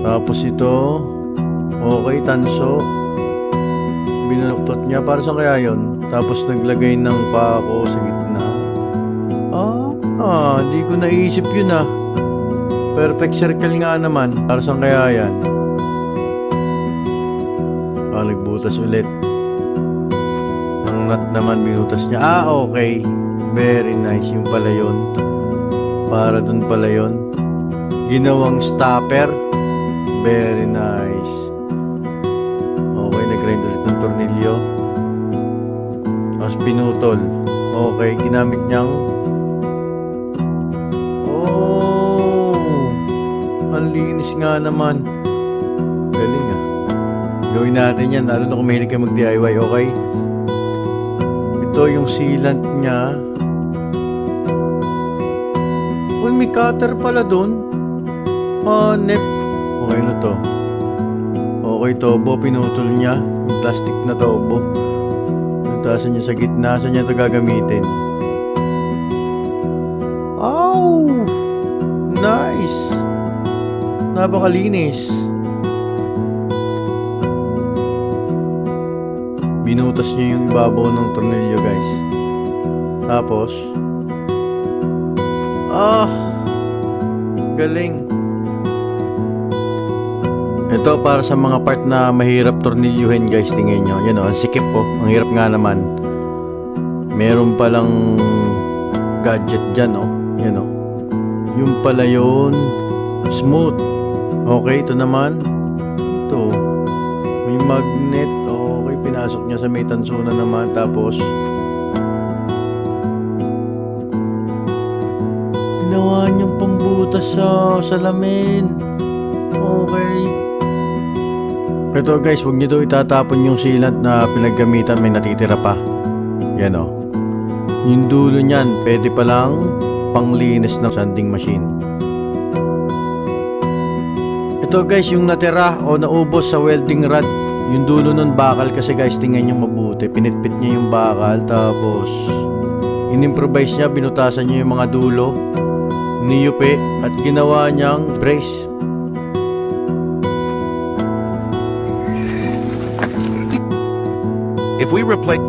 Tapos ito, okay, tanso. Binaluktot niya, para saan kaya yun? Tapos naglagay ng pako sa gitna. Di ko naisip yun ah. Perfect circle nga naman. Para saan kaya yan? Nagbutas ulit. Ang nut naman binutas niya. Okay. Very nice. Yung pala yun. Para dun pala yun. Ginawang stopper. Very nice. Okay, nag-grind ulit ng tornilyo. Tapos pinutol. Okay, ginamit niyang ang linis nga naman. Galing ah. Gawin natin yan, lalo na kung mahilig kayo mag-DIY, okay? Ito yung sealant niya. Uy, may cutter pala dun. Nep. Okay na to. Okay, tobo, pinutol niya. Yung plastic na tobo. Taasan niya sa gitna. Saan niya ito gagamitin? Nice! Napakalinis. Binutas niya yung ibabaw ng tornilyo, guys. Tapos galing. Ito para sa mga part na mahirap tornilyuhin, guys. Tingnan nyo. Yan o, ang sikip po. Ang hirap nga naman. Meron palang gadget dyan o. Yan o. Yung pala yun. Smooth. Okay, ito naman. Ito. May magnet. Okay, pinasok niya sa may tansuna naman. Tapos ginawa niyang pambutas sa salamin. Okay. Ito guys, huwag niyo daw itatapon yung sealant na pinaggamitan. May natitira pa. Yan o. Yung dulo niyan, pwede palang panglinis ng sanding machine. Ito guys, yung natira o naubos sa welding rod. Yung dulo nun bakal kasi guys, tingnan nyo mabuti. Pinitpit niya yung bakal. Tapos in-improvise niya, binutasan niya yung mga dulo, niyupi, at ginawa niyang brace. If we replace